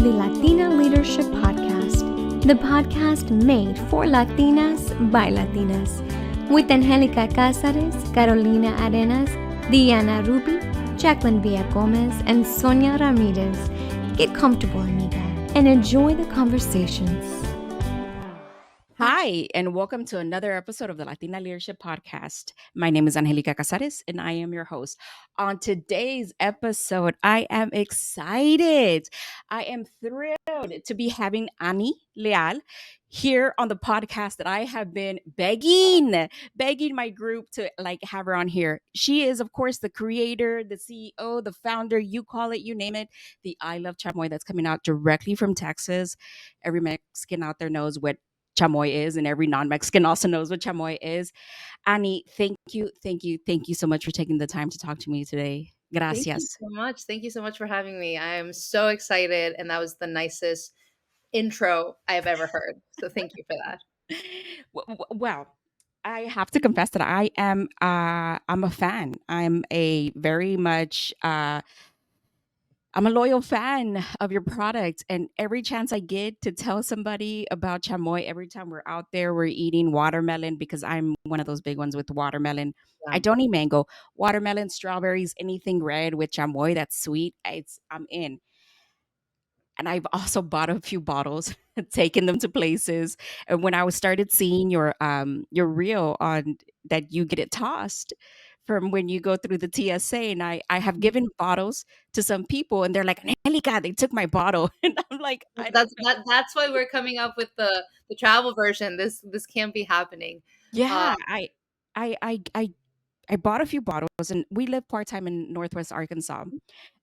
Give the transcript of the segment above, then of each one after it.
the Latina Leadership Podcast, the podcast made for Latinas by Latinas, with Angelica Cázares, Carolina Arenas, Diana Ruby, Jacqueline Villa Gomez, and Sonia Ramirez. Get comfortable, amiga, and enjoy the conversations. Hi, and welcome to another episode of the Latina Leadership Podcast. My name is Angelica Cázares, and I am your host. On today's episode, I am excited. I am thrilled to be having Ani Leal here on the podcast that I have been begging my group to have her on here. She is, of course, the creator, the CEO, the founder, you call it, you name it, the I Love Chamoy that's coming out directly from Texas. Every Mexican out there knows what chamoy is, and every non-Mexican also knows what chamoy is. Annie, thank you so much for taking the time to talk to me today. Thank you Gracias. so much. Thank you so much for having me. I am so excited, and that was the nicest intro I've ever heard. So thank you for that. Well, I have to confess that I'm a fan. I'm a loyal fan of your product, and every chance I get to tell somebody about chamoy, every time we're out there, we're eating watermelon because I'm one of those big ones with watermelon. I Yeah. don't eat mango, watermelon, strawberries, anything red with chamoy that's sweet. I'm in. And I've also bought a few bottles, taken them to places. And when I was started seeing your reel on that you get it tossed from when you go through the TSA, and I have given bottles to some people, and they're like, Angelica, they took my bottle, and I'm like, I don't know. That's why we're coming up with the travel version. This can't be happening. Uh, Yeah, I I I I bought a few bottles, and we live part time in Northwest Arkansas.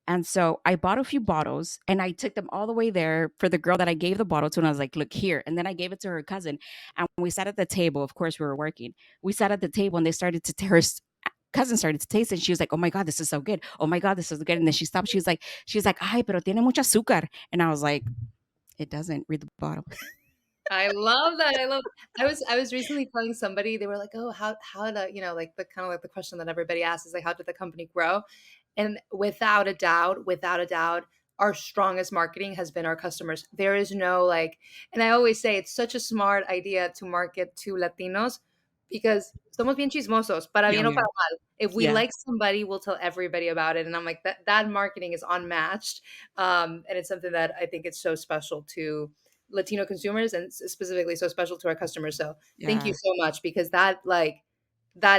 And so I bought a few bottles and I took them all the way there for the girl that I gave the bottle to. And I was like, look here. And then I gave it to her cousin. And we sat at the table. Of course, we were working. We sat at the table and they started to, cousin started to taste it. And she was like, oh my God, this is so good. Oh my God, this is good. And then she stopped. She was like, ay, pero tiene mucha azúcar. And I was like, it doesn't. Read the bottle. I love that. I was recently telling somebody, they were like, "Oh, how to, like the kind of like the question that everybody asks is like, how did the company grow?" And without a doubt, our strongest marketing has been our customers. There is no like, and I always say it's such a smart idea to market to Latinos because somos bien chismosos, para Yeah, bien o we para are. mal. If we Yeah. like somebody, we'll tell everybody about it. And I'm like, that marketing is unmatched. And it's something that I think it's so special to Latino consumers and specifically so special to our customers. So thank you Yeah. so much because that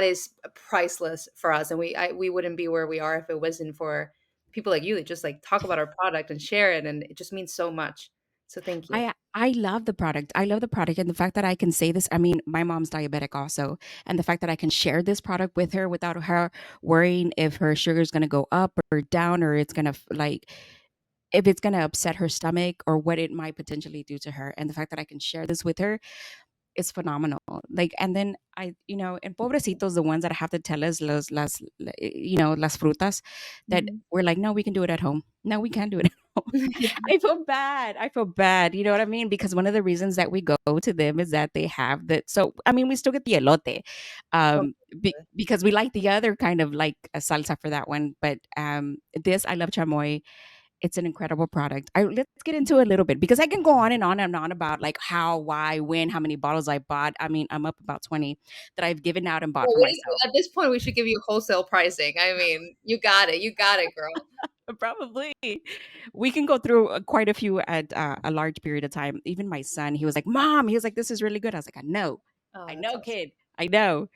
is priceless for us, and we wouldn't be where we are if it wasn't for people like you that just like talk about our product and share it, and it just means so much. So thank you. I love the product. I love the product, and the fact that I can say this. I mean, my mom's diabetic also, and the fact that I can share this product with her without her worrying if her sugar is going to go up or down, or it's going to if it's going to upset her stomach or what it might potentially do to her. And the fact that I can share this with her is phenomenal. Like, and then and pobrecitos, the ones that have to tell us las frutas that Mhm. we're like, no, we can do it at home. No, we can't do it at home. I feel bad. I feel bad. You know what I mean? Because one of the reasons that we go to them is that they have that. So, I mean, we still get the elote, Oh, because we like the other kind of like a salsa for that one. But this, I love chamoy. It's an incredible product. Let's get into it a little bit because I can go on and on about like how, why, when, how many bottles I bought. I mean, I'm up about 20 that I've given out and bought well, for myself. at this point, we should give you wholesale pricing. I mean, you got it, girl. Probably. We can go through quite a few at a large period of time. Even my son, he was like, Mom, he was like, this is really good. I was like, Oh, I that's know, awesome. kid. I know.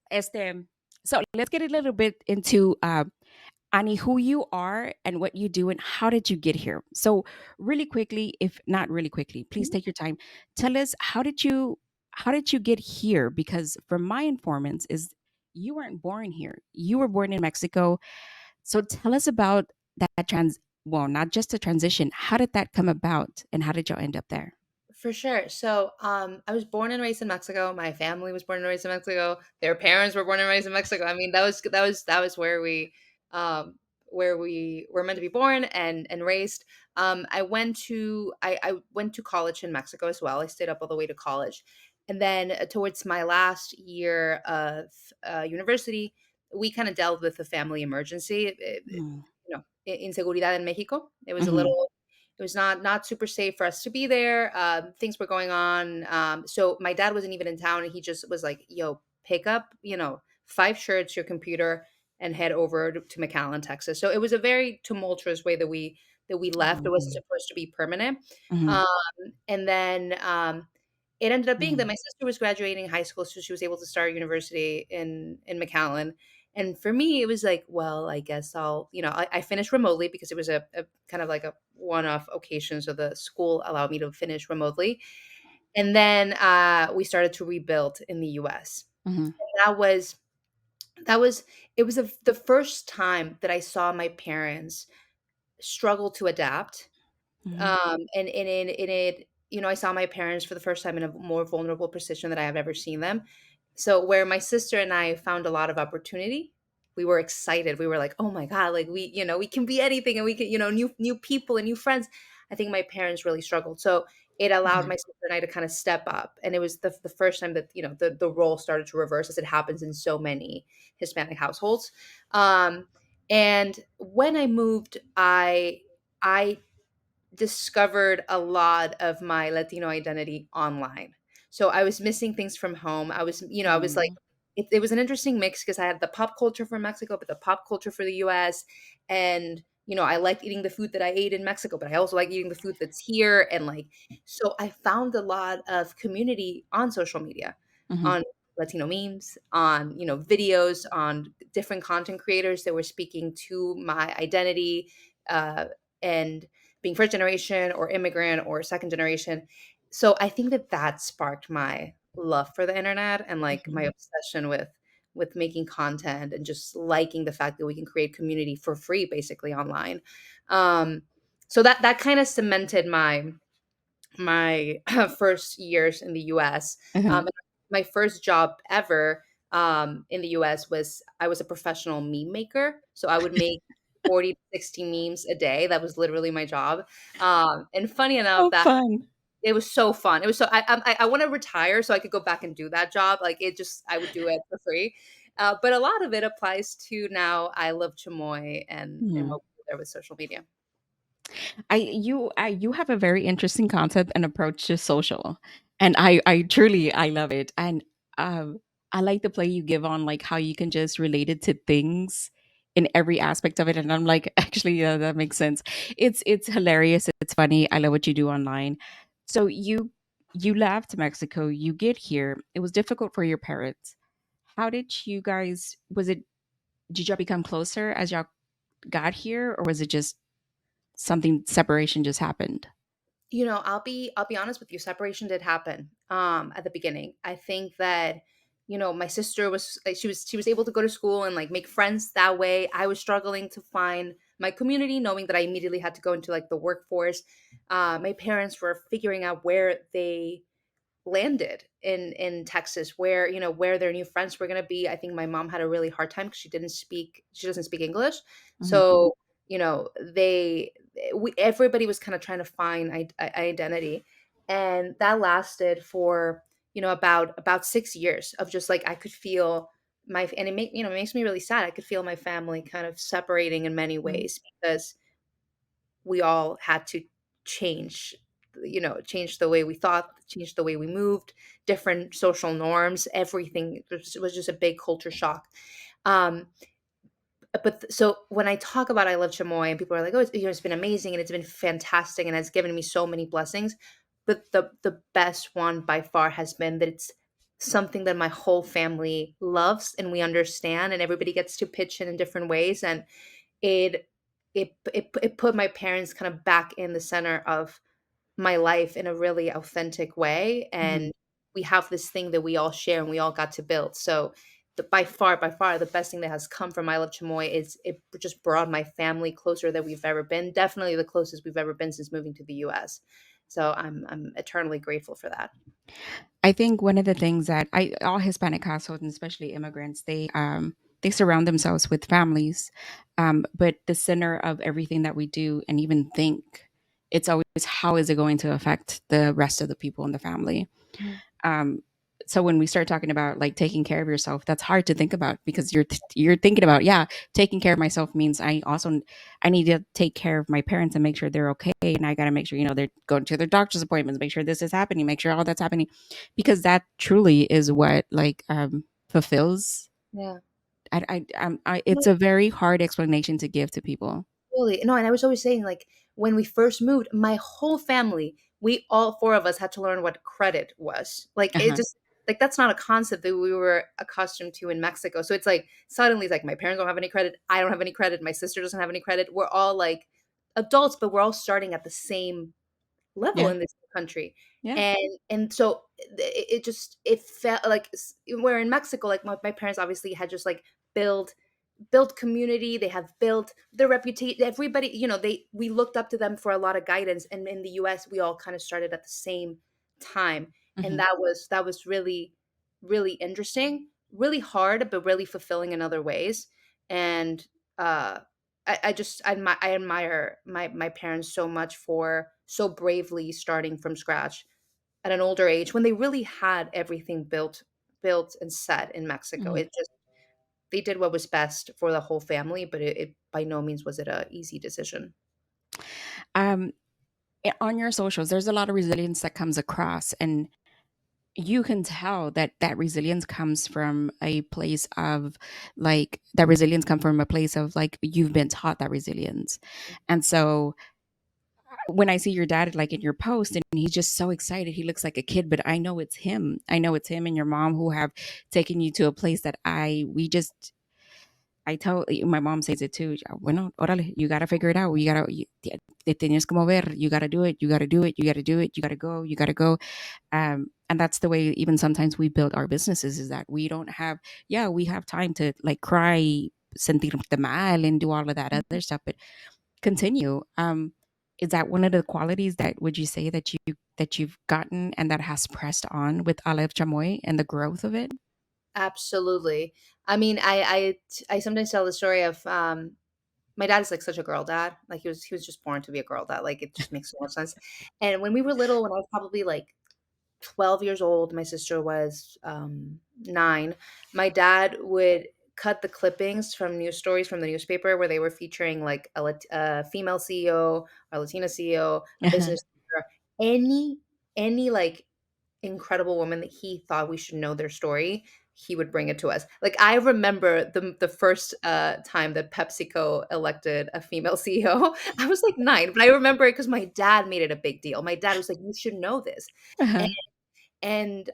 Este, so let's get a little bit into Ani, who you are and what you do and how did you get here? So really quickly, if not really quickly, please take your time. Tell us how did you get here? Because from my informants is you weren't born here. You were born in Mexico. So tell us about that not just a transition. How did that come about and how did you end up there? For sure. So, I was born and raised in Mexico. My family was born and raised in Mexico. Their parents were born and raised in Mexico. I mean, that was um, where we were meant to be born and raised. I went to college in Mexico as well. I stayed up all the way to college, and then towards my last year of university, we kind of dealt with a family emergency. Mm. inseguridad in Mexico. It was a Hmm. little, it was not super safe for us to be there. Things were going on. So my dad wasn't even in town, and he just was like, "Yo, pick up, 5 shirts, your computer, and head over to McAllen, Texas." So it was a very tumultuous way that we left. It wasn't supposed to be permanent. Hmm. Um, and then it ended up being that Hmm. my sister was graduating high school, so she was able to start university in McAllen. And for me, it was like, well, I guess I finished remotely because it was a kind of like a one-off occasion. So the school allowed me to finish remotely. And then we started to rebuild in the US. Hmm. That was, that was, it was the first time that I saw my parents struggle to adapt. Hmm. And I saw my parents for the first time in a more vulnerable position that I have ever seen them. So where my sister and I found a lot of opportunity, we were excited. We were like, "Oh my god, like we can be anything, and we can, new people and new friends." I think my parents really struggled. So it allowed my sister and I to kind of step up. And it was the first time that, the role started to reverse, as it happens in so many Hispanic households. Um, and when I moved, I discovered a lot of my Latino identity online. So I was missing things from home. I was like, Hmm. it was an interesting mix because I had the pop culture from Mexico, but the pop culture for the US. And, I liked eating the food that I ate in Mexico, but I also like eating the food that's here. And like, so I found a lot of community on social media, Hmm. on Latino memes, on, videos, on different content creators that were speaking to my identity. And being first generation or immigrant or second generation. So I think that sparked my love for the internet and like my Hmm. obsession with making content and just liking the fact that we can create community for free basically online. Um, so that kind of cemented my first years in the US. Hmm. And my first job ever in the US was I was a professional meme maker. So I would make 40 to 60 memes a day. That was literally my job. And funny enough, Oh, that fun. it was so fun. It was so I want to retire so I could go back and do that job. Like I would do it for free. But a lot of it applies to now. I love Chamoy and Hmm. what we do there with social media. You have a very interesting concept and approach to social, and I truly I love it. And um, I like the play you give on like how you can just relate it to things in every aspect of it. And I'm like, actually, yeah, that makes sense. It's hilarious. It's funny. I love what you do online. So you left Mexico. You get here. It was difficult for your parents. How did you guys? Was it? Did y'all become closer as y'all got here, or was it just something separation just happened? I'll be honest with you, separation did happen at the beginning. I think that my sister was like, she was able to go to school and like make friends that way. I was struggling to find my community, knowing that I immediately had to go into like the workforce. My parents were figuring out where they landed in Texas, where where their new friends were going to be. I think my mom had a really hard time because she doesn't speak English. Mhm. So, everybody was kind of trying to find identity. And that lasted for, about 6 years of just like I could feel and it makes me really sad. I could feel my family kind of separating in many Mhm. ways because we all had to change change the way we thought, change the way we moved, different social norms, everything was just a big culture shock. um so when I talk about I love Chamoy and people are like, oh, it's been amazing and it's been fantastic and it's given me so many blessings, but the best one by far has been that it's something that my whole family loves and we understand, and everybody gets to pitch in different ways. And it it put my parents kind of back in the center of my life in a really authentic way. Mhm. And we have this thing that we all share and we all got to build. So by far the best thing that has come from I Love Chamoy is it just brought my family closer than we've ever been, definitely the closest we've ever been since moving to the US. So I'm eternally grateful for that. I think one of the things that all Hispanic households, and especially immigrants, they surround themselves with families, but the center of everything that we do and even think, it's always how is it going to affect the rest of the people in the family. Mhm. Um, So when we start talking about like taking care of yourself, that's hard to think about because you're thinking about, yeah, taking care of myself means I need to take care of my parents and make sure they're okay, and I got to make sure they're going to their doctor's appointments, make sure this is happening, make sure all that's happening, because that truly is what like fulfills. Yeah. It's a very hard explanation to give to people. Totally. No, and I was always saying, like, when we first moved, my whole family, we all four of us had to learn what credit was. Like, it Uh-huh. just like that's not a concept that we were accustomed to in Mexico. So it's like suddenly it's like my parents don't have any credit, I don't have any credit, my sister doesn't have any credit. We're all like adults, but we're all starting at the same level Yeah. in this country. Yeah. And so it just it felt like where in Mexico, like my parents obviously had just like built built community, they have built their reputation, everybody, they we looked up to them for a lot of guidance, and in the US we all kind of started at the same time. And Hmm. that was really really interesting, really hard, but really fulfilling in other ways. And uh I admire my parents so much for so bravely starting from scratch at an older age when they really had everything built and set in Mexico. Hmm. It just they did what was best for the whole family, but it by no means was it a easy decision. Um, on your socials, there's a lot of resilience that comes across, and you can tell that that resilience comes from a place of like that resilience come from a place of like you've been taught that resilience. And so when I see your dad like in your post and he's just so excited, he looks like a kid, but I know it's him. I know it's him and your mom who have taken you to a place that I tell my mom says it too. Bueno, órale, you gotta figure it out. Te tienes que mover. You gotta do it. You gotta do it. You gotta do it. You gotta go. You gotta go. And that's the way even sometimes we build our businesses, is that we don't have, yeah, we have time to like cry, sentirte mal, and do all of that other stuff, but continue. Is that one of the qualities that would you say that you've gotten and that has pressed on with Aleph Chamoy and the growth of it? Absolutely. I mean, I sometimes tell the story of my dad is like such a girl dad. Like he was just born to be a girl dad. Like it just makes so much sense. And when we were little, when I was probably like 12 years old, my sister was 9, my dad would cut the clippings from news stories from the newspaper where they were featuring like a female CEO, a Latina CEO, a Uh-huh. business leader, any like incredible woman that he thought we should know their story, he would bring it to us. Like I remember the first time that PepsiCo elected a female CEO. I was like 9, but I remember it because my dad made it a big deal. My dad was like, "You should know this." Uh-huh. And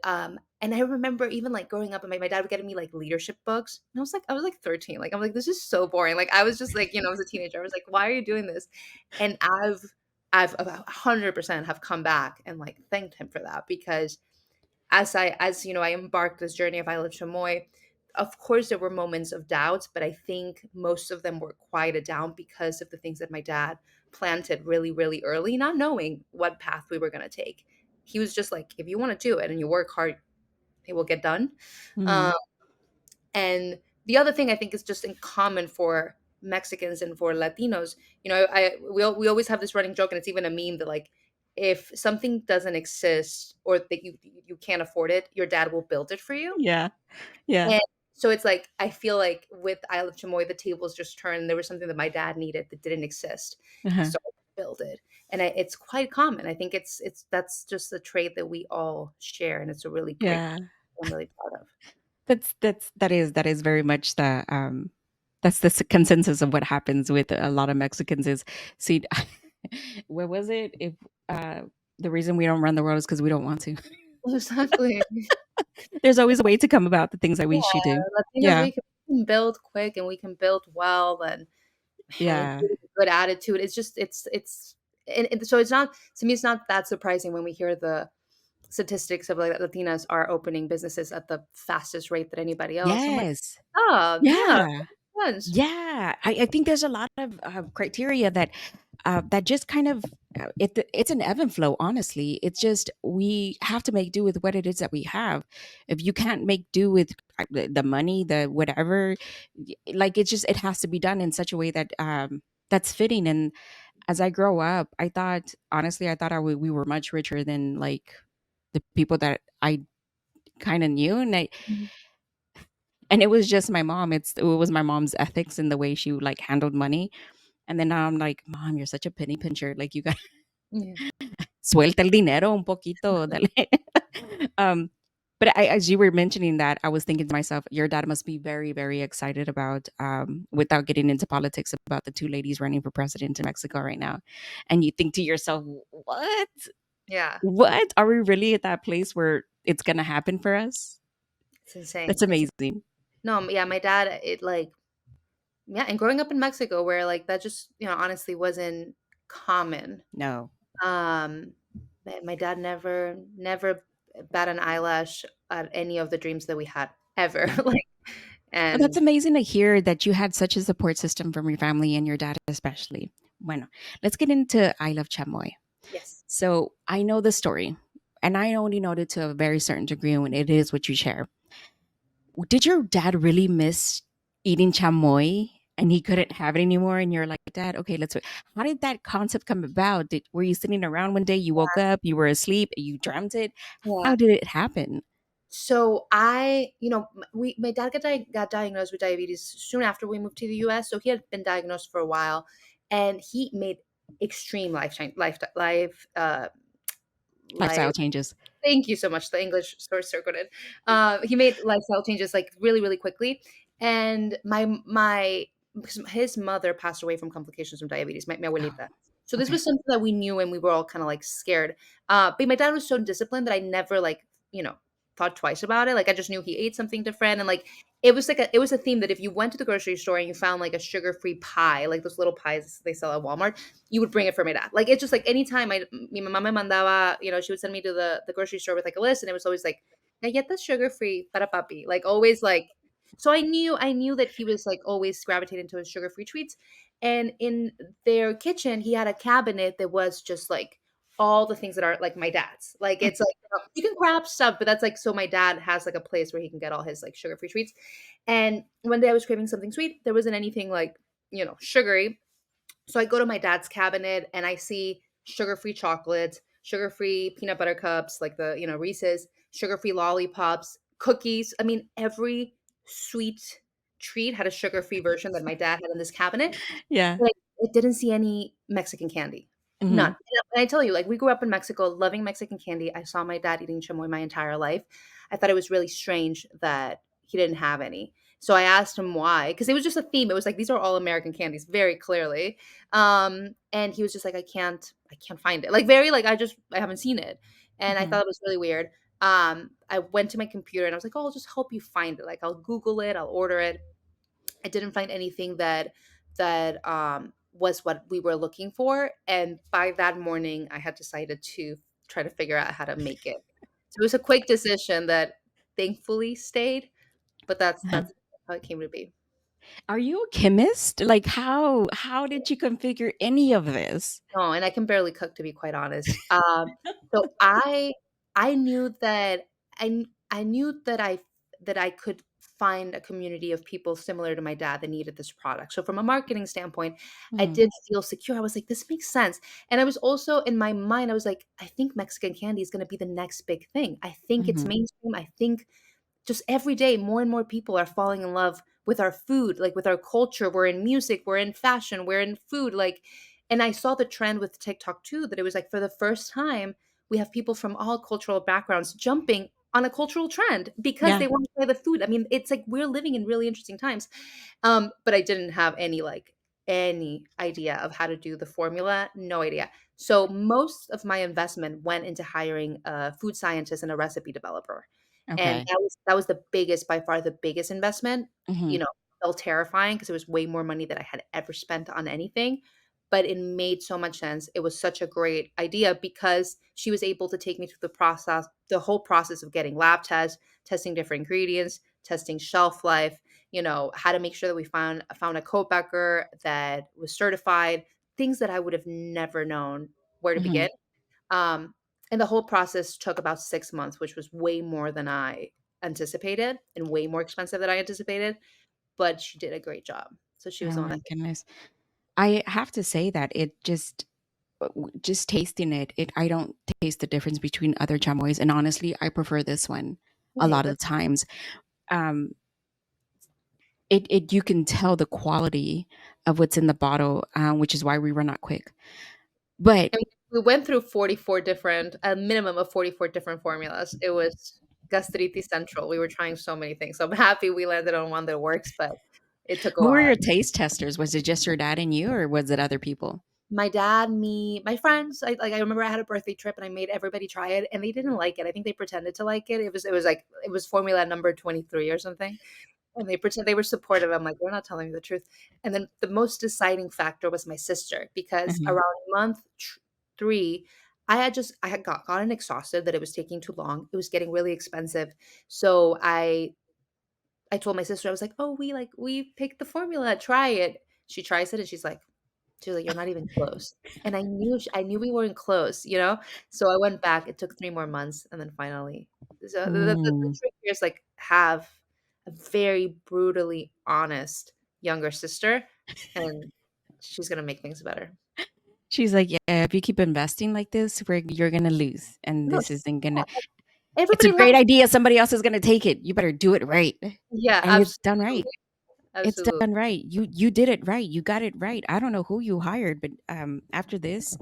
I remember even like growing up and my dad would get me like leadership books. And I was like 13. Like I'm like, this is so boring. Like I was just like, as a teenager, I was like, why are you doing this? And I've about 100% have come back and like thanked him for that, because I embarked this journey of I Live Chamoy, of course there were moments of doubts, but I think most of them were quieted down because of the things that my dad planted really, really early, not knowing what path we were going to take. He was just like, if you want to do it and you work hard, it will get done. Mhm. Um, and the other thing I think is just in common for Mexicans and for Latinos, we always have this running joke, and it's even a meme that like if something doesn't exist or that you can't afford it, your dad will build it for you. Yeah. Yeah. And so it's like I feel like with Isle of Chamoy, the tables just turned. There was something that my dad needed that didn't exist, Uh-huh. so I built it, and it's quite common. I think it's that's just a trait that we all share, and it's a really great. Yeah. I'm really proud of. That is very much that's the consensus of what happens with a lot of Mexicans is, see, what was it? If uh, the reason we don't run the world is because we don't want to. Exactly. There's always a way to come about the things that we should do. Yeah, Latinos, Yeah. we can build quick and we can build well, and man, it's Yeah. really a good attitude. It's just it's and so it's not to me. It's not that surprising when we hear the statistics of like Latinas are opening businesses at the fastest rate than anybody else. I'm like, Yes. oh yeah, Yeah. makes sense. Yeah, I think there's a lot of criteria that just kind of it's an ebb and flow. Honestly, it's just we have to make do with what it is that we have. If you can't make do with the money, the whatever, like it's just it has to be done in such a way that that's fitting. And as I grow up, I thought honestly, I thought we were much richer than like the people that I kind of new, Mhm. and it was just my mom. It was my mom's ethics and the way she like handled money. And then now I'm like, Mom, you're such a penny pincher. Like you got Yeah. suelta el dinero un poquito. Dale. um, but as you were mentioning that, I was thinking to myself, your dad must be very, very excited about, without getting into politics, about the two ladies running for president in Mexico right now. And you think to yourself, what? Yeah. What? Are we really at that place where it's going to happen for us? It's insane. That's amazing. No, yeah, my dad, it like, yeah, and growing up in Mexico where like that just, honestly wasn't common. No. Um, my dad never bat an eyelash at any of the dreams that we had ever. Like, Well, that's and amazing to hear that you had such a support system from your family and your dad, especially. Bueno, let's get into I Love Chamoy. yes. So I know the story, and I only know it to a very certain degree when it is what you share. Did your dad really miss eating chamoy and he couldn't have it anymore? And you're like, Dad, okay, let's wait. How did that concept come about? Were you sitting around one day, you woke up, you were asleep, you dreamt it? Yeah. How did it happen? So my dad got diagnosed with diabetes soon after we moved to the US. So he had been diagnosed for a while, and he made extreme life change, life. Lifestyle changes. Thank you so much. The English source circled. He made lifestyle changes like really, really quickly, and because his mother passed away from complications from diabetes. My Oh, abuelita. So this okay. was something that we knew, and we were all kind of like scared. But my dad was so disciplined that I never like you know thought twice about it. Like I just knew he ate something different, and like it was a theme that if you went to the grocery store and you found like a sugar free pie, like those little pies they sell at Walmart, you would bring it for my dad. Like it's just like anytime mi mamá me mandaba, she would send me to the grocery store with like a list, and it was always like galletas sugar free para papi. Like always like so I knew that he was like always gravitating to his sugar free treats. And in their kitchen, he had a cabinet that was just like all the things that are like my dad's. Like it's like you can grab stuff, but that's like so my dad has like a place where he can get all his like sugar free treats. And one day I was craving something sweet. There wasn't anything like, sugary, so I go to my dad's cabinet and I see sugar-free chocolates, sugar-free peanut butter cups, like the, Reese's, sugar-free lollipops, cookies. I mean, every sweet treat had a sugar-free version that my dad had in this cabinet. Yeah. Like, it didn't see any Mexican candy. None. Hmm. And I tell you, like, we grew up in Mexico loving Mexican candy. I saw my dad eating chamoy my entire life. I thought it was really strange that he didn't have any. So I asked him why, because it was just a theme. It was like these are all American candies, very clearly. And he was just like, I can't find it. Like very like I haven't seen it. And I Hmm. thought it was really weird. I went to my computer and I was like, oh, I'll just help you find it. Like I'll Google it, I'll order it. I didn't find anything that was what we were looking for, and by that morning, I had decided to try to figure out how to make it. So it was a quick decision that thankfully stayed, but that's how it came to be. Are you a chemist? Like how did you configure any of this? No, and I can barely cook, to be quite honest. So I knew that I knew that I could find a community of people similar to my dad that needed this product. So from a marketing standpoint, I Mm, did feel secure. I was like, this makes sense. And I was also in my mind, I was like, I think Mexican candy is going to be the next big thing. I think it's mhm, mainstream. I think just every day more and more people are falling in love with our food, like with our culture. We're in music, we're in fashion, we're in food, like, and I saw the trend with TikTok too, that it was like for the first time we have people from all cultural backgrounds jumping on a cultural trend because yeah, they want to try the food. I mean, it's like we're living in really interesting times. But I didn't have any idea of how to do the formula, no idea. So most of my investment went into hiring a food scientist and a recipe developer. And okay, that was the biggest, by far the biggest investment. You mhm, know, felt terrifying because it was way more money than I had ever spent on anything, but it made so much sense. It was such a great idea because she was able to take me through the whole process of getting lab tests, testing different ingredients, testing shelf life, how to make sure that we found a co-packer that was certified, things that I would have never known where to mhm. begin. And the whole process took about 6 months, which was way more than I anticipated and way more expensive than I anticipated, but she did a great job. So she was Oh the one that my goodness. I have to say that it just tasting it, I don't taste the difference between other chamoys, and honestly, I prefer this one. a Right. lot of the times. Um, it you can tell the quality of what's in the bottle, which is why we run out quick. But And we went through 44 different a minimum of 44 different formulas. It was gastritis central. We were trying so many things. So I'm happy we landed on one that works, but it took a who were while. your taste testers? Was it just your dad and you, or was it other people? My dad, me, my friends, I remember I had a birthday trip and I made everybody try it and they didn't like it. I think they pretended to like it. It was like it was formula number 23 or something. And they were supportive. I'm like, "They're not telling me the truth." And then the most deciding factor was my sister because Mhm. around month 3, I had gotten exhausted that it was taking too long. It was getting really expensive. So I told my sister, I was like, "Oh, we picked the formula, try it." She tries it and she's like, "You're not even close." And I knew we weren't close, you know? So I went back. It took 3 more months and then finally so the Mm. trick here is, like, have a very brutally honest younger sister, and she's gonna make things better. She's like, "Yeah, if you keep investing like this, you're gonna lose, and No, this isn't yeah, gonna. It's a everybody great loves. idea. Somebody else is gonna take it. You better do it right, Yeah, and it's done right. absolutely, It's absolutely. done right. You did it right. You got it right. I don't know who you hired, but after this,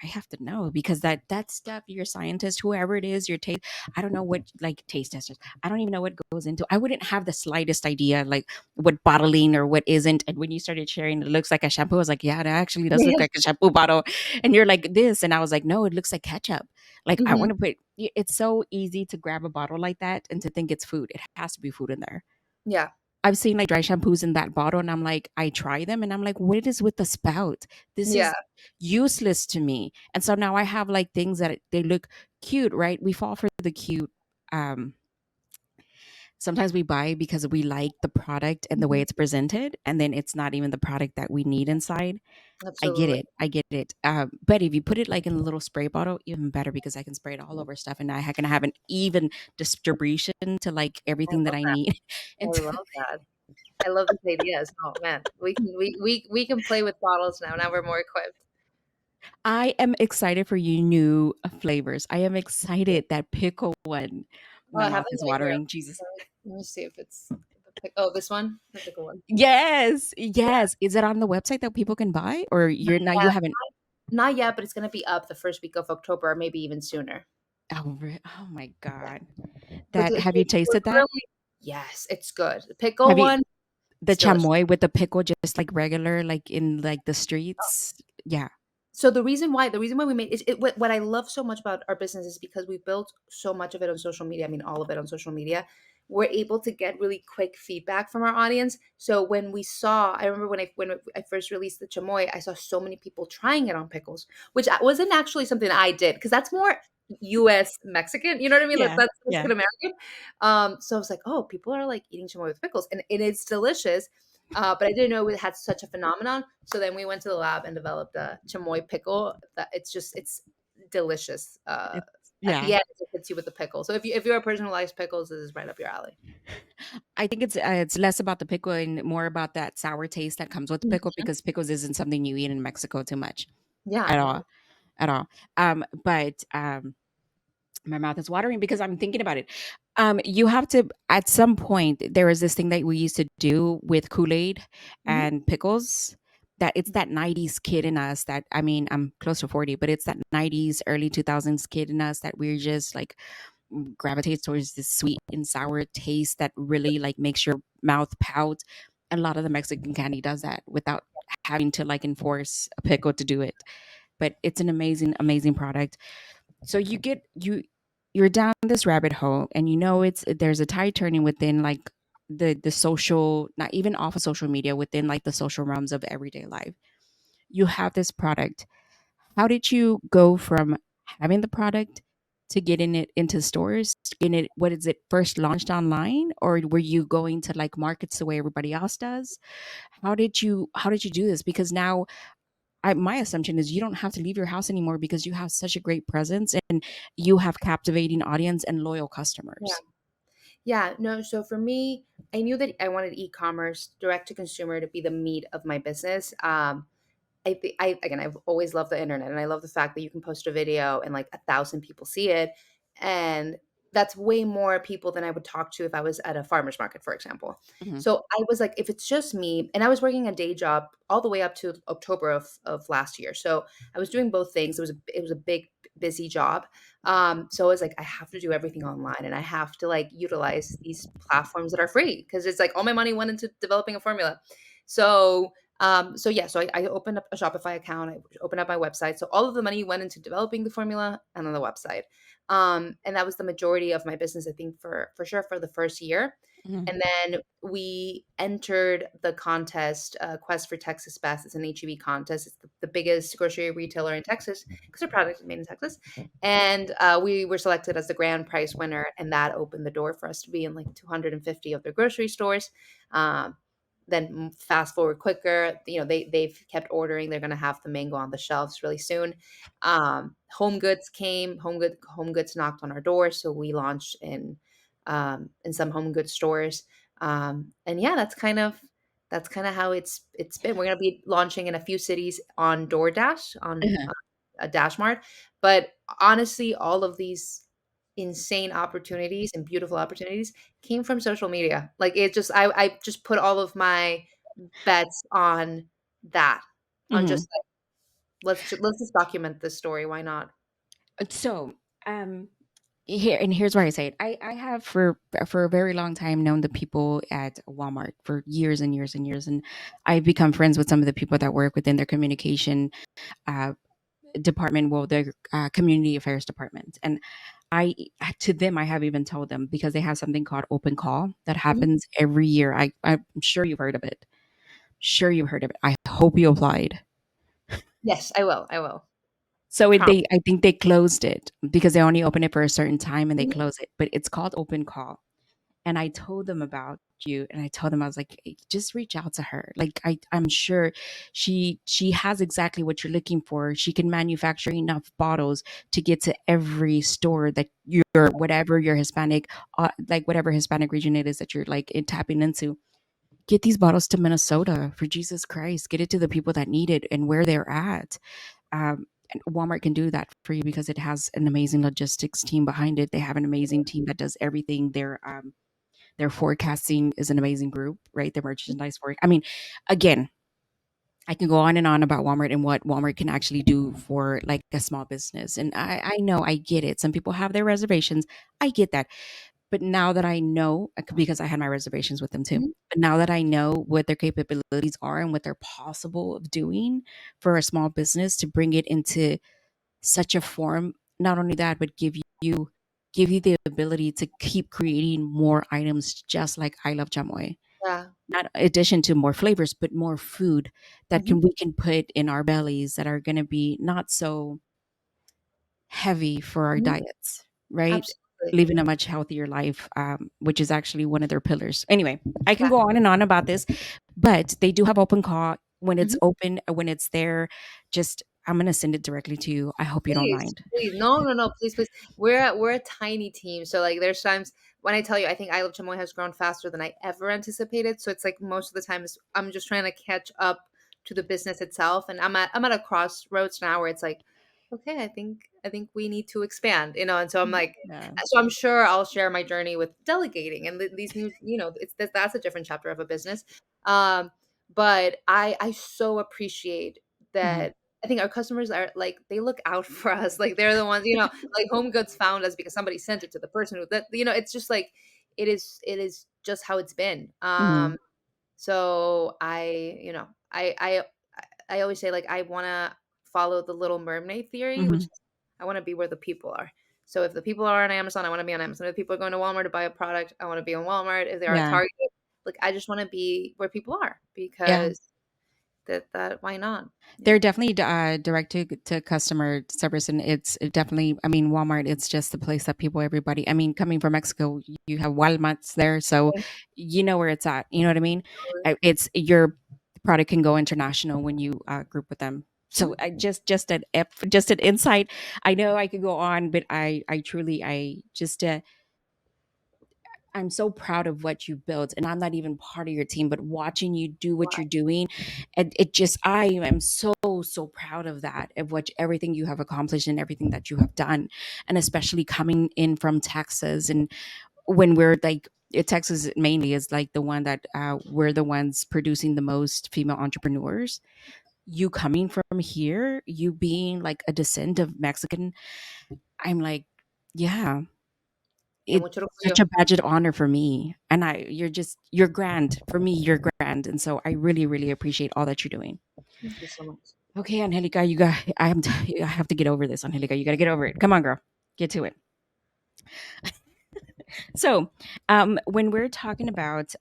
I have to know because that stuff, your scientist, whoever it is, your taste. I don't know what like taste testers. I don't even know what goes into. I wouldn't have the slightest idea like what bottling or what isn't. And when you started sharing, it looks like a shampoo. I was like, yeah, it actually does look Yeah. like a shampoo bottle. And you're like this, and I was like, no, it looks like ketchup. Like I Mhm. want to put. It's so easy to grab a bottle like that and to think it's food. It has to be food in there. Yeah, I've seen like dry shampoos in that bottle, and I'm like, I try them, and I'm like, what is with the spout? This yeah, is useless to me. And so now I have like things that they look cute, right? We fall for the cute. Um, Sometimes we buy because we like the product and the way mhm, it's presented, and then it's not even the product that we need inside. I get absolutely. it. I get it. But if you put it like in a little spray bottle, even better because I can spray it all over stuff, and I can have an even distribution to like I everything that love I that. need. I and love that. I love these ideas. Oh, man. We can play with bottles now. Now we're more equipped. I am excited for you new flavors. I am excited that pickle one. Oh, My I have mouth them is right here. watering. Jesus. Let me see if it's the pick oh, this one? The pickle one. Yes, Yeah. yes. Is it on the website that people can buy, or Not you're now you yet. haven't? Not yet, but it's gonna be up the first week of October or maybe even sooner. Oh my Yeah. god. But That have we're you tasted that? really. Yes, it's good. The pickle Have you one, the it's delicious. chamoy with the pickle just like regular, like in like the streets? Yeah. So the reason why we made is what I love so much about our business is because we built so much of it on social media. I mean, all of it on social media. We're able to get really quick feedback from our audience. So when we saw, I remember when I first released the chamoy, I saw so many people trying it on pickles, which wasn't actually something I did because that's more U.S. Mexican. You know what I mean? Yeah. That's Yeah. Mexican American. So I was like, oh, people are like eating chamoy with pickles, and it's delicious. But I didn't know it had such a phenomenon. So then we went to the lab and developed a chamoy pickle. That it's delicious. It's At the yeah. end, it hits you with the pickle. So if you're a person who likes pickles, this is right up your alley. I think it's less about the pickle and more about that sour taste that comes with the pickle Mhm. because pickles isn't something you eat in Mexico too much Yeah, at no, all, at all. But my mouth is watering because I'm thinking about it. You have to at some point there was this thing that we used to do with Kool-Aid mhm, and pickles. That it's that 90s kid in us that I mean, I'm close to 40, but it's that 90s, early 2000s kid in us that we're just like gravitates towards this sweet and sour taste that really like makes your mouth pout. And a lot of the Mexican candy does that without having to like enforce a pickle to do it. But it's an amazing, amazing product. So you're down this rabbit hole, and you know it's there's a tide turning within like the social, not even off of social media, within like the social realms of everyday life. You have this product. How did you go from having the product to getting it into stores? Getting it, what is it, first launched online, or were you going to like markets the way everybody else does? How did you do this? Because now my assumption is you don't have to leave your house anymore because you have such a great presence and you have captivating audience and loyal yeah, customers. yeah. No, so for me, I knew that I wanted e-commerce, direct to consumer, to be the meat of my business. I've always loved the internet, and I love the fact that you can post a video and like 1,000 people see it, and that's way more people than I would talk to if I was at a farmer's market, for example. Mhm. So I was like, if it's just me, and I was working a day job all the way up to October of last year. So I was doing both things. It was a big busy job. So I was like, I have to do everything online, and I have to like utilize these platforms that are free because it's like all my money went into developing a formula. So I opened up a Shopify account. I opened up my website. So all of the money went into developing the formula and on the website. And that was the majority of my business, I think, for sure for the first year. Mhm. And then we entered the contest, Quest for Texas Best. It's an HEB contest. It's the biggest grocery retailer in Texas because their product is made in Texas. And we were selected as the grand prize winner, and that opened the door for us to be in like 250 of their grocery stores. Then fast forward quicker, they've kept ordering. They're going to have the mango on the shelves really soon. Home goods came. Home goods knocked on our door, so we launched in some home goods stores. And yeah, that's kind of how it's been. We're going to be launching in a few cities on DoorDash Uh-huh. on a Dash Mart. But honestly, all of these insane opportunities and beautiful opportunities came from social media. Like it just I just put all of my bets on that. On Mhm. just like, let's just document this story. Why not? So, um, here's why I say it. I have for a very long time known the people at Walmart for years and years and years, and I've become friends with some of the people that work within their communication uh, department, well, their community affairs department. And I to them, I have even told them because they have something called open call that Mhm. happens every year. I'm sure you've heard of it. Sure, you've heard of it. I hope you applied. Yes, I will. I will. So Prompt. I think they closed it because they only open it for a certain time and they Mhm. close it. But it's called open call. And I told them about you, and I told them I was like, "Hey, just reach out to her. Like I'm sure she has exactly what you're looking for. She can manufacture enough bottles to get to every store that you're whatever your Hispanic like whatever Hispanic region it is that you're like tapping into. Get these bottles to Minnesota for Jesus Christ. Get it to the people that need it and where they're at. And Walmart can do that for you because it has an amazing logistics team behind it. They have an amazing team that does everything. Their forecasting is an amazing group, right? Their merchandise work. I mean, again, I can go on and on about Walmart and what Walmart can actually do for like a small business. And I know I get it. Some people have their reservations. I get that. But now that I know, because I had my reservations with them too, Mhm. but now that I know what their capabilities are and what they're possible of doing for a small business to bring it into such a form, not only that, but give you the ability to keep creating more items just like I love Chamoy. Yeah. Not addition to more flavors, but more food that Mhm. can we can put in our bellies that are gonna be not so heavy for our Mhm. diets, right? Absolutely. Living a much healthier life, which is actually one of their pillars. Anyway, I can Yeah. go on and on about this, but they do have open call when it's Mhm. open, when it's there. Just I'm gonna send it directly to you. I hope you don't Please, mind. please. No, no, no, please, please. We're a tiny team. So like there's times when I tell you I think I Love Chamoy has grown faster than I ever anticipated. So it's like most of the times I'm just trying to catch up to the business itself. And I'm at a crossroads now where it's like, okay, I think we need to expand, and so I'm like Yeah. so I'm sure I'll share my journey with delegating and these new, that's a different chapter of a business. Um, but I so appreciate Mhm. that. I think our customers are like they look out for us. Like they're the ones, like Home Goods found us because somebody sent it to the person who that it's just like it is just how it's been. Mhm. So I always say like I want to follow the Little Mermaid theory, which Mhm. is I want to be where the people are. So if the people are on Amazon, I want to be on Amazon. If people are going to Walmart to buy a product, I want to be on Walmart. If they are at Yeah. Target, like I just want to be where people are Yeah. because that why not? They're Yeah. definitely direct to customer service, and it's definitely. I mean, Walmart. It's just the place that people, everybody. I mean, coming from Mexico, you have Walmarts there, so you know where it's at. You know what I mean? It's your product can go international when you group with them. So Mhm. I just an insight. I know I could go on, but I truly I just I'm so proud of what you built, and I'm not even part of your team, but watching you do what you're doing, and it just I am so proud of that, of what everything you have accomplished and everything that you have done, and especially coming in from Texas, and when we're like Texas mainly is like the one that we're the ones producing the most female entrepreneurs. You coming from here, you being like a descent of Mexican, I'm like, yeah, And it's mucho such orgullo. a badge of honor for me. And you're grand for me. You're grand, and so I really appreciate all that you're doing. Thank you so much. Okay, Angelica, you got. I have to get over this, Angelica. You got to get over it. Come on, girl, get to it. So, when we're talking about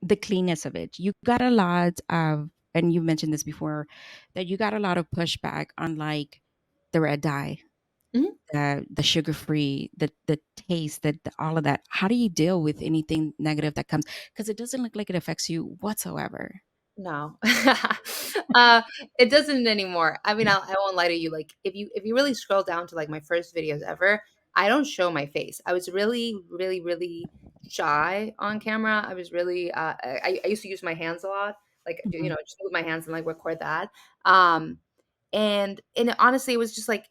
the cleanness of it, you got a lot of, and you mentioned this before, that you got a lot of pushback on like the red dye, Mhm. the sugar free, the taste, all of that. How do you deal with anything negative that comes? Because it doesn't look like it affects you whatsoever. No. It doesn't anymore. I mean, I won't lie to you, like, if you really scroll down to, like, my first videos ever, I don't show my face. I was really shy on camera. I was really, I used to use my hands a lot, like, Mhm. just move my hands and, like, record that. Um, and honestly, it was just, like,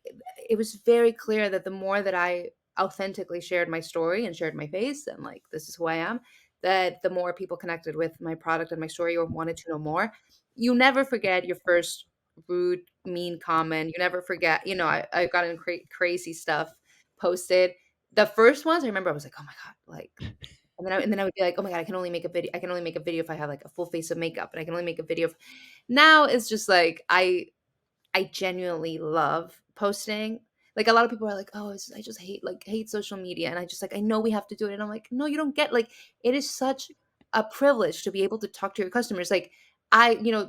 it was very clear that the more that I authentically shared my story and shared my face and, like, this is who I am, that the more people connected with my product and my story or wanted to know more. You never forget your first rude, mean comment. You never forget, I got in crazy stuff posted. The first ones, I remember I was like, "Oh my God," like, and then I would be like, "Oh my God, I can only make a video if I have like a full face of makeup, and I can only make a video if." Now it's just like I genuinely love posting. Like, a lot of people are like, "Oh, I just hate social media," and I just like, "I know we have to do it," and I'm like, "No, you don't get like it is such a privilege to be able to talk to your customers." Like,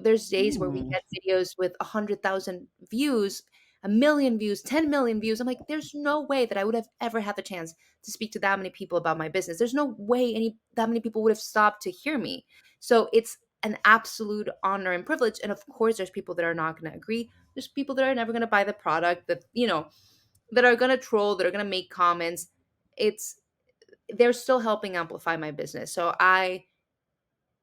there's days where we Mm. get videos with 100,000 views, 1,000,000 views, 10,000,000 views. I'm like, there's no way that I would have ever had the chance to speak to that many people about my business. There's no way that many people would have stopped to hear me. So it's an absolute honor and privilege. And of course, there's people that are not going to agree. There's people that are never going to buy the product, that are going to troll, that are going to make comments. It's They're still helping amplify my business. So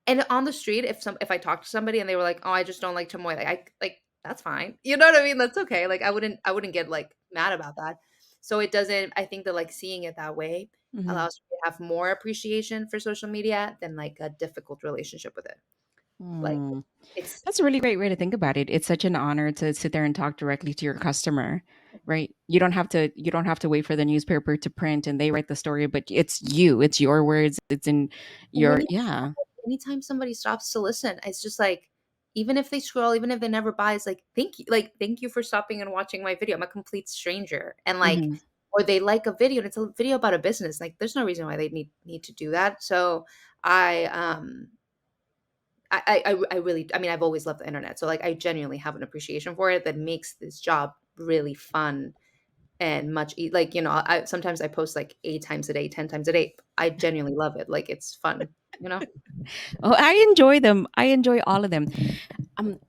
and on the street, if I talk to somebody and they were like, "Oh, I just don't like chamoy," like that's fine. You know what I mean? That's okay. Like, I wouldn't get like mad about that. So it doesn't. I think that, like, seeing it that way Mhm. allows me to have more appreciation for social media than like a difficult relationship with it. Like, Mm. it's That's a really great way to think about it. It's such an honor to sit there and talk directly to your customer, right? You don't have to wait for the newspaper to print and they write the story, but it's you. It's your words. It's in And your yeah. anytime somebody stops to listen, it's just like, even if they scroll, even if they never buy, it's like, thank you for stopping and watching my video. I'm a complete stranger. And like, Mhm. or they like a video and it's a video about a business. Like, there's no reason why they need to do that. So I I really, I mean, I've always loved the internet. So like, I genuinely have an appreciation for it that makes this job really fun and like, I sometimes I post like 8 times a day, 10 times a day. I genuinely love it. Like, it's fun, you know? Oh, I enjoy them. I enjoy all of them.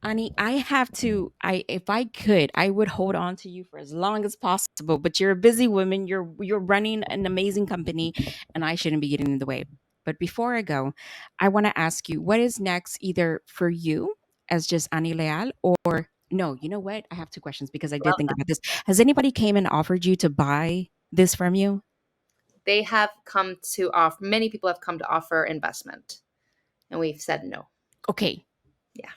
Annie, I have to. I if I could, I would hold on to you for as long as possible. But you're a busy woman. You're running an amazing company, and I shouldn't be getting in the way. But before I go, I want to ask you what is next, either for you as just Annie Leal, or no. You know what? I have two questions because I did Love think that. about this. Has anybody came and offered you to buy this from you? They have come to offer Many people have come to offer investment, and we've said no. Okay. Yeah.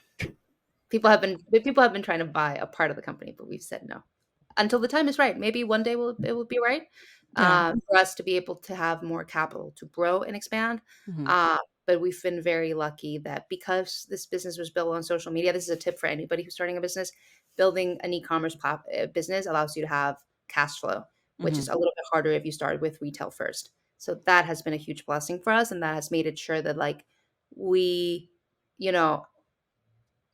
People have been trying to buy a part of the company, but we've said no. Until the time is right. Maybe one day it will be right, Yeah. for us to be able to have more capital to grow and expand. Hmm. Uh, but we've been very lucky that because this business was built on social media, this is a tip for anybody who's starting a business. Building an e-commerce business allows you to have cash flow, which is Hmm. a little bit harder if you start with retail first. So that has been a huge blessing for us, and that has made it sure that, like, we, you know,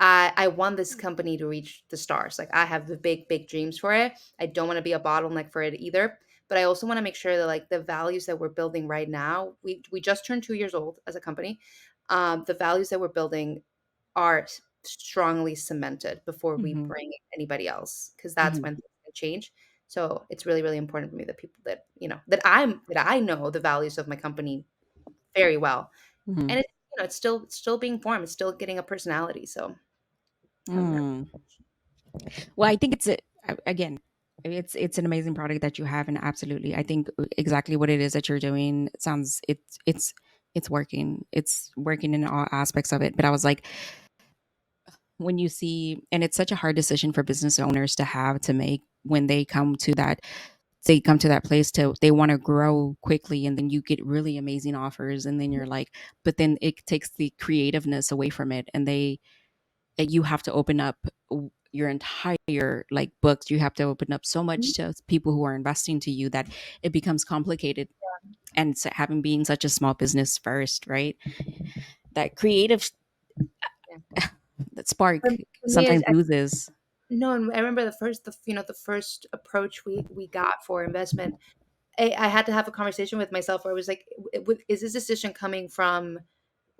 I want this company to reach the stars. Like, I have the big dreams for it. I don't want to be a bottleneck for it either. But I also want to make sure that, like, the values that we're building right now, we just turned 2 years old as a company. The values that we're building are strongly cemented before we Hmm. bring anybody else, because that's Hmm. when things can change. So it's really, really important for me that people that, that I know the values of my company very well. Mhm. And it's still being formed. It's still getting a personality. So I'm very Mm. Well, I think again, it's an amazing product that you have, and absolutely, I think exactly what it is that you're doing sounds it's working. It's working in all aspects of it. But I was like, when you see, and it's such a hard decision for business owners to have to make when they come to that place to they want to grow quickly, and then you get really amazing offers, and then you're like, but then it takes the creativeness away from it, and you have to open up your entire like books. You have to open up so much to people who are investing to you that it becomes complicated. And having being such a small business first, right, that creative yeah. that spark For me, sometimes loses. no, and I remember the first approach we got for investment. I had to have a conversation with myself where I was like, is this decision coming from,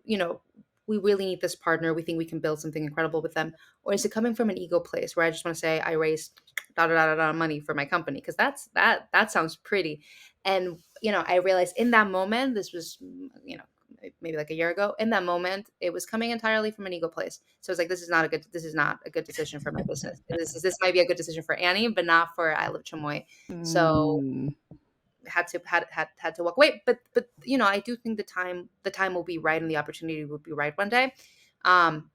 you know, we really need this partner. We think we can build something incredible with them. Or is it coming from an ego place where I just want to say I raised da da da da da money for my company? Because that sounds pretty. And I realized in that moment, this was maybe like a year ago. In that moment, it was coming entirely from an ego place. So it's like this is not a good decision for my business. This might be a good decision for Annie, but not for I Love Chamoy. So Mm. had to walk away. But I do think the time will be right and the opportunity will be right one day. Um,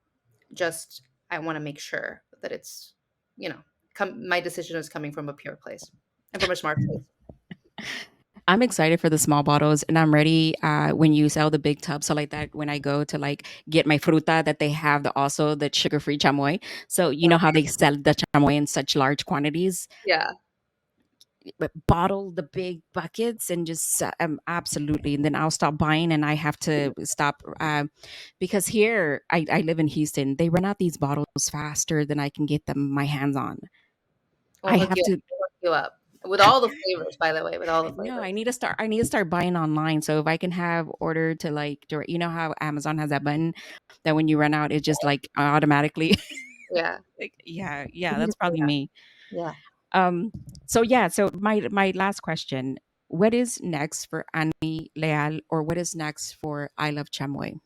just I want to make sure that it's you know my decision is coming from a pure place and from a smart place. I'm excited for the small bottles, and I'm ready when you sell the big tubs. So like that, when I go to like get my fruta, that they have also the sugar free chamoy. So you know how they sell the chamoy in such large quantities, Yeah. but bottle the big buckets and just absolutely. And then I'll stop buying, and I have to stop because here I live in Houston. They run out these bottles faster than I can get them my hands on. We'll I hook have you up. to. We'll hook you up with all the flavors. By the way, with all the No, flavors. I need to start buying online. So if I can have order to like direct, you know how Amazon has that button that when you run out, it just like automatically Yeah. like yeah, You yeah, can that's just say probably that. me. Yeah. Um so yeah, so my last question, what is next for Annie Leal, or what is next for I Love Chamoy?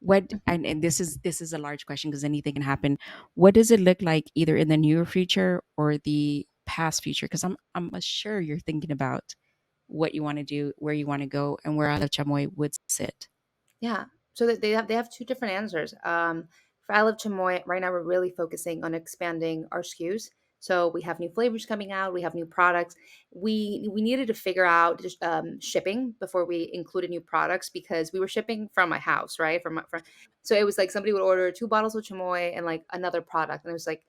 What, and this is a large question because anything can happen. What does it look like either in the near future or the past future? Because I'm sure you're thinking about what you want to do, where you want to go, and where I Love Chamoy would sit. Yeah. So that they have two different answers. For I Love Chamoy, right now we're really focusing on expanding our SKUs. So we have new flavors coming out. We have new products. We needed to figure out just, shipping before we included new products because we were shipping from my house, right? So it was like somebody would order 2 bottles of chamoy and like another product, and it was like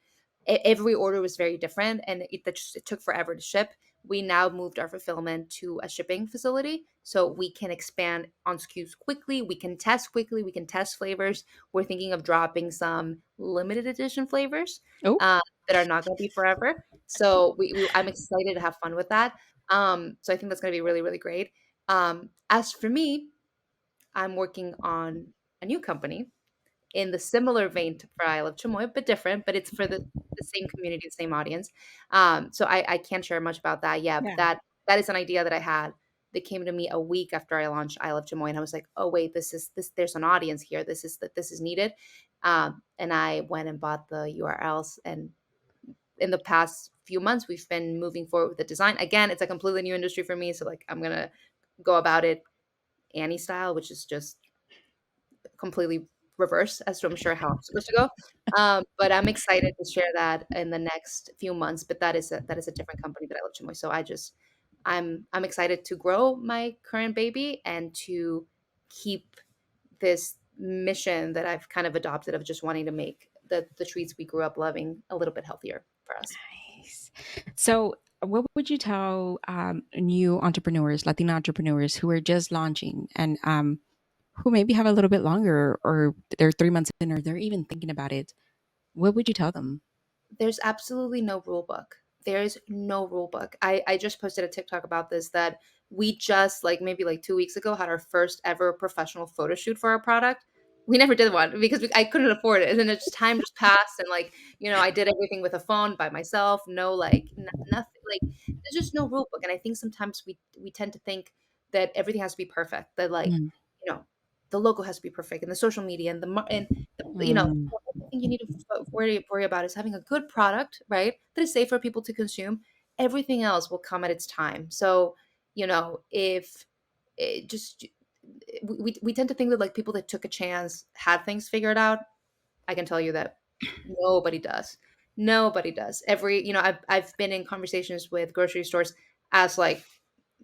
every order was very different, and it took forever to ship. We now moved our fulfillment to a shipping facility so we can expand on SKUs quickly. We can test quickly. We can test flavors. We're thinking of dropping some limited edition flavors Oh, that are not going to be forever. So I'm excited to have fun with that. So I think that's going to be really, really great. As for me, I'm working on a new company in the similar vein to for I Love Chamoy, but different, but it's for the same community, the same audience. So I can't share much about that yet, but yeah. that is an idea that I had that came to me a week after I launched I Love Chamoy, and I was like, oh wait, this there's an audience here. This is needed. And I went and bought the URLs, and in the past few months, we've been moving forward with the design. Again, it's a completely new industry for me, so like I'm gonna go about it Annie style, which is just completely reverse as to I'm sure how I'm supposed to go. But I'm excited to share that in the next few months. But that is a different company that I love Chamoy. So I'm excited to grow my current baby and to keep this mission that I've kind of adopted of just wanting to make the treats we grew up loving a little bit healthier for us. Nice. So, what would you tell new entrepreneurs, Latina entrepreneurs who are just launching and who maybe have a little bit longer, or they're 3 months in, or they're even thinking about it? What would you tell them? There's absolutely no rule book. There's no rule book. I just posted a TikTok about this that we just like maybe like 2 weeks ago had our first ever professional photo shoot for our product. We never did one because I couldn't afford it. And then time just passed, and like I did everything with a phone by myself. No, like nothing. like there's just no rule book. And I think sometimes we tend to think that everything has to be perfect. That like, Mm, you know, the logo has to be perfect, and the social media, and mm, the only thing you need to worry about is having a good product, right? That is safe for people to consume. Everything else will come at its time. So, if it just we tend to think that like people that took a chance had things figured out. I can tell you that nobody does. Nobody does. I've been in conversations with grocery stores as like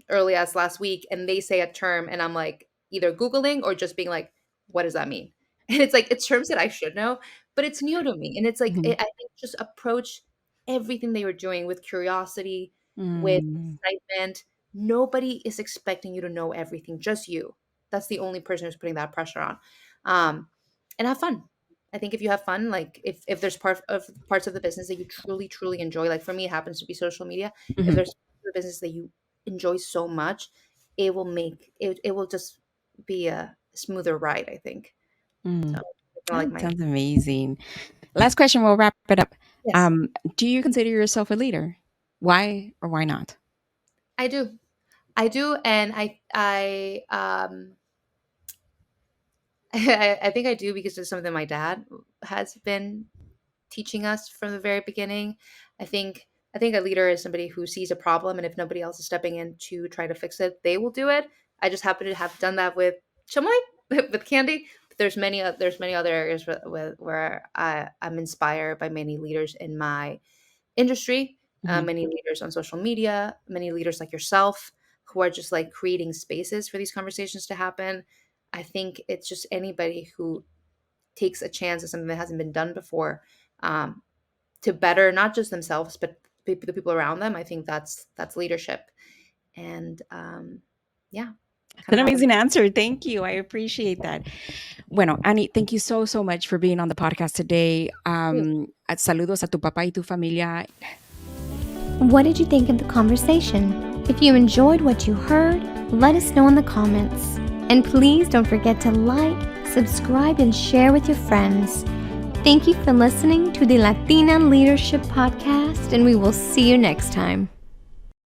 early as last week, and they say a term and I'm like either googling or just being like, what does that mean? And it's like it's terms that I should know, but it's new to me. And it's like mhm, I think just approach everything they were doing with curiosity, with mm, excitement. Nobody is expecting you to know everything, just you. That's the only person who's putting that pressure on. And have fun. I think if you have fun, like if there's parts of the business that you truly truly enjoy, like for me it happens to be social media. If mhm, there's the business that you enjoy so much, it will just be a smoother ride, I think. So, mm. it's kinda That like my sounds amazing. Last question, we'll wrap it up. yes, Do you consider yourself a leader? Why or why not? I do. I do, and I I think I do because it's something my dad has been teaching us from the very beginning. I think I think a leader is somebody who sees a problem, and if nobody else is stepping in to try to fix it, they will do it. I just happen to have done that with Chamoy, with Candy. But there's many other areas where I'm inspired by many leaders in my industry, Mhm. many leaders on social media, many leaders like yourself who are just like creating spaces for these conversations to happen. I think it's just anybody who takes a chance at something that hasn't been done before, um, to better not just themselves but the people around them. I think that's leadership, and yeah, That's kind an of how amazing answer. Thank you. I appreciate that. Bueno, Annie, thank you so, so much for being on the podcast today. Saludos a tu papá y tu familia. What did you think of the conversation? If you enjoyed what you heard, let us know in the comments. And please don't forget to like, subscribe, and share with your friends. Thank you for listening to the Latina Leadership Podcast, and we will see you next time.